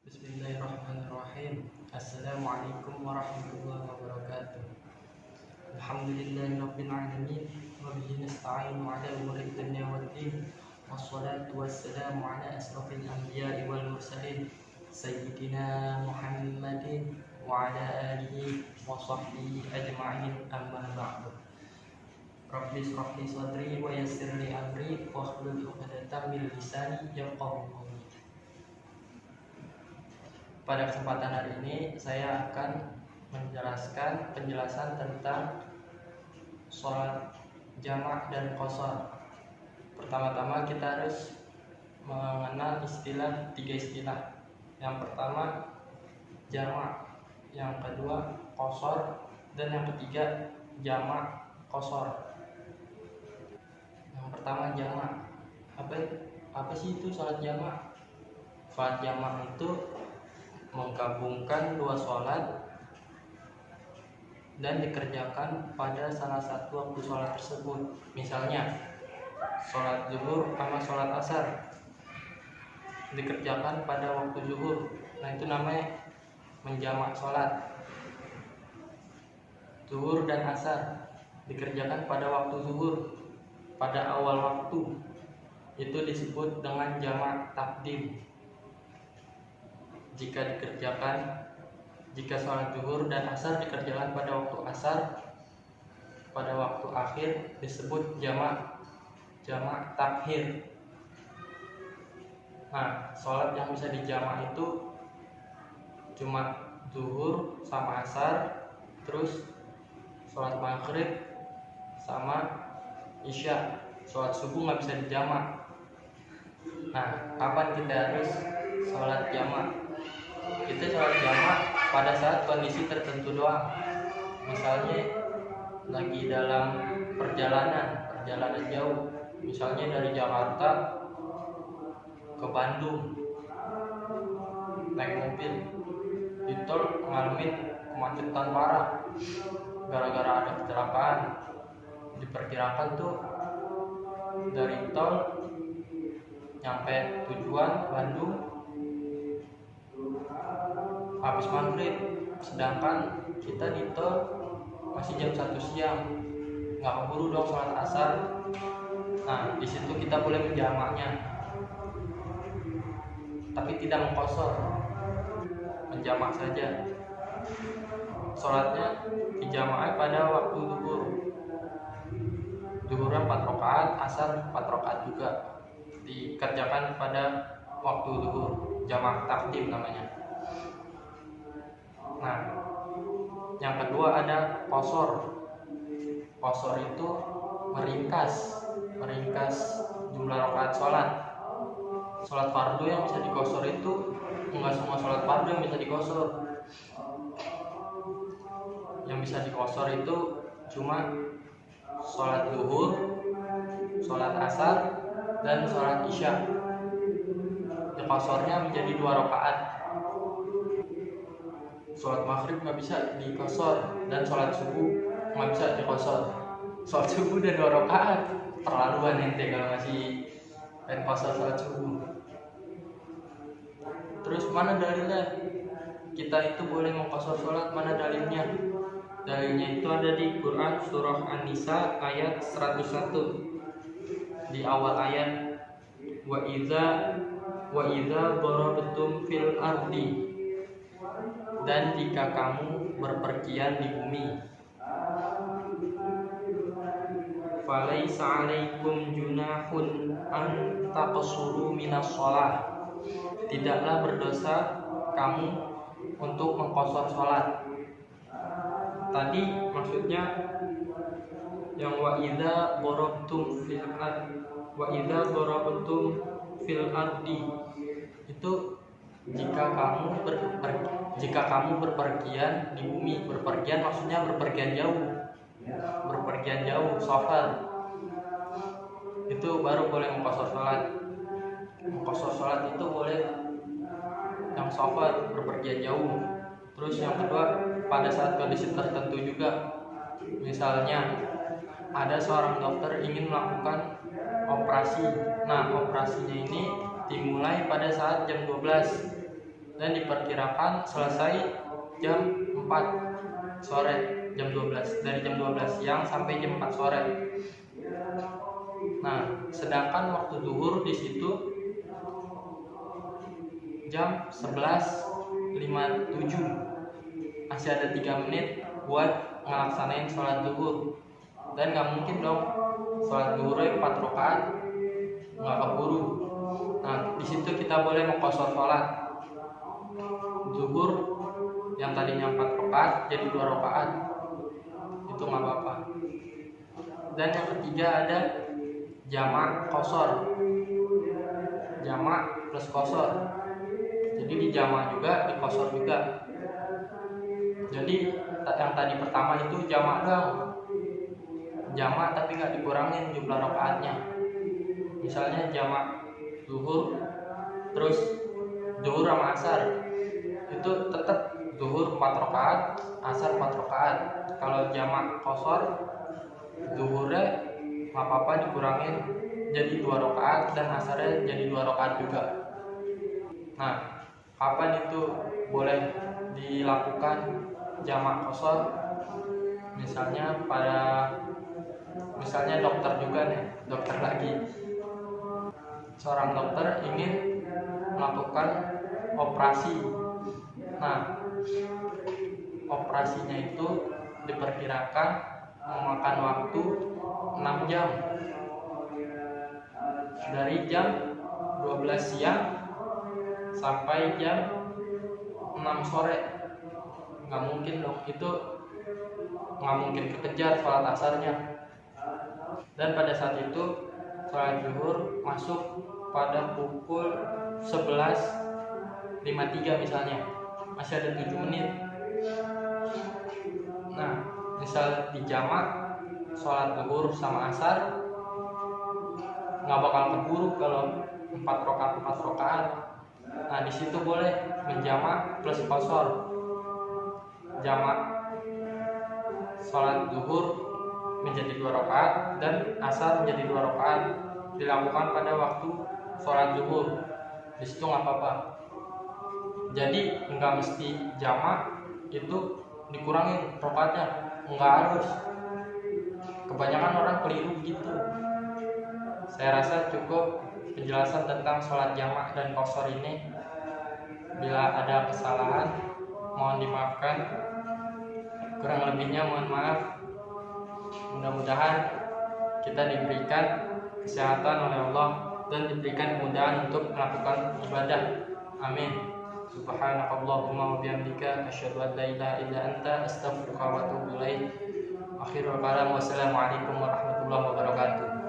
Bismillahirrahmanirrahim. Assalamualaikum warahmatullahi wabarakatuh. Alhamdulillahirabbil alamin wa bihi nasta'inu 'ala umuri dunya waddin. Wassalatu wassalamu 'ala asrofil anbiya'i wal mursalin sayyidina Muhammadin wa 'ala alihi wa sahbihi ajma'in, amma ba'du. Rabbi shrah li sadri wa yassir li amri wahlul 'uqdatam min lisani yafqahu qawli. Pada kesempatan hari ini saya akan menjelaskan penjelasan tentang sholat jamak dan qashar. Pertama-tama kita harus mengenal tiga istilah. Yang pertama jamak, yang kedua qashar, dan yang ketiga jamak qashar. Yang pertama jamak. Apa sih itu sholat jamak? Sholat jamak itu menggabungkan dua sholat dan dikerjakan pada salah satu waktu sholat tersebut. Misalnya sholat zuhur sama sholat asar dikerjakan pada waktu zuhur, nah itu namanya menjamak sholat. Zuhur dan asar dikerjakan pada waktu zuhur, pada awal waktu, itu disebut dengan jamak takdim. Jika sholat zuhur dan asar dikerjakan pada waktu asar, pada waktu akhir disebut jamak takhir. Nah, sholat yang bisa dijamak itu cuma zuhur sama asar, terus sholat maghrib sama isya. Sholat subuh nggak bisa dijamak. Nah, kapan kita harus sholat jamak? Kita sholat jamak pada saat kondisi tertentu doang. Misalnya lagi dalam perjalanan jauh, misalnya dari Jakarta ke Bandung naik mobil, di tol ngalamin kemacetan parah gara-gara ada kecelakaan. Diperkirakan tuh dari tol nyampe tujuan Bandung habis maghrib, sedangkan kita di tol masih jam 1 siang, nggak keburu dong sholat asar. Nah, di situ kita boleh menjamaknya, tapi tidak mengqashar, menjamak saja. Sholatnya dijamak pada waktu zuhur. Zuhurnya 4 rakaat, asar 4 rakaat juga, dikerjakan pada waktu zuhur, jamak takdim namanya. Nah, yang kedua ada qashar. Qashar itu meringkas jumlah rakaat sholat. Sholat fardu yang bisa diqashar itu enggak semua sholat fardu yang bisa diqashar. Yang bisa diqashar itu cuma sholat zuhur, sholat asar, dan sholat isya. Qasharnya menjadi 2 rakaat. Sholat maghrib nggak bisa diqashar, dan sholat subuh nggak bisa diqashar. Sholat subuh udah 2 rakaat, terlaluan ente kalau masih pengen qashar sholat subuh. Terus mana dalilnya kita itu boleh mengqashar sholat? Mana dalilnya? Dalilnya itu ada di Quran surah An-Nisa ayat 101. Di awal ayat, wa idza darabtum fil ardi, dan jika kamu berpergian di bumi, falaisa 'alaikum junahun an taqsuru minas shalah, tidaklah berdosa kamu untuk mengqashar salat. Tadi maksudnya yang wa idza darabtum fil ardi itu jika kamu berpergian di bumi. Berpergian maksudnya berpergian jauh, safar. Itu baru boleh mengqashar salat. Mengqashar salat itu boleh yang safar, berpergian jauh. Terus yang kedua, pada saat kondisi tertentu juga. Misalnya ada seorang dokter ingin melakukan operasi. Nah, operasinya ini dimulai pada saat jam 12. dan diperkirakan selesai jam 4 sore, jam 12, dari jam 12 siang sampai jam 4 sore. Nah, sedangkan waktu zuhur di situ jam 11.57, masih ada 3 menit buat ngelaksanain sholat zuhur. Dan nggak mungkin dong sholat zuhurnya 4 rakaat, nggak keburu. Nah, di situ kita boleh mengqashar sholat zuhur yang tadinya 4 rakaat jadi 2 rakaat, itu nggak apa-apa. Dan yang ketiga ada jamak qashar, jamak plus qashar. Jadi di jamak juga, di qashar juga. Jadi yang tadi pertama itu jamak doang, jamak tapi nggak dikurangin jumlah rakaatnya. Misalnya jamak zuhur terus zuhur sama asar, itu tetap zuhur 4 rakaat, asar 4 rakaat. Kalau jamak qashar, zuhurnya nggak apa-apa dikurangin jadi 2 rakaat dan asarnya jadi 2 rakaat juga. Nah, kapan itu boleh dilakukan jamak qashar? Misalnya dokter juga nih, dokter lagi. Seorang dokter ingin melakukan operasi. Nah, operasinya itu diperkirakan memakan waktu 6 jam, dari jam 12 siang sampai jam 6 sore. Nggak mungkin dong, itu nggak mungkin kekejar sholat asarnya. Dan pada saat itu sholat zuhur masuk pada pukul 11.53 misalnya, masih ada 7 menit. Nah, misal di jamak sholat zuhur sama asar nggak bakal keburu kalau 4 rakaat. Nah, di situ boleh menjamak plus qashar. Jamak sholat zuhur menjadi 2 rakaat dan asar menjadi 2 rakaat, dilakukan pada waktu sholat zuhur. Di situ nggak apa-apa. Jadi nggak mesti jamak itu dikurangin rakaatnya, nggak harus. Kebanyakan orang keliru gitu. Saya rasa cukup penjelasan tentang sholat jamak dan qashar ini. Bila ada kesalahan mohon dimaafkan, kurang lebihnya mohon maaf. Mudah-mudahan kita diberikan kesehatan oleh Allah dan diberikan kemudahan untuk melakukan ibadah. Amin. Subhanakallahumma wa bihamdika asyhadu an la ilaha illa anta astaghfiruka wa atubu ilaik. Akhirul kalam, wassalamualaikum warahmatullahi wabarakatuh.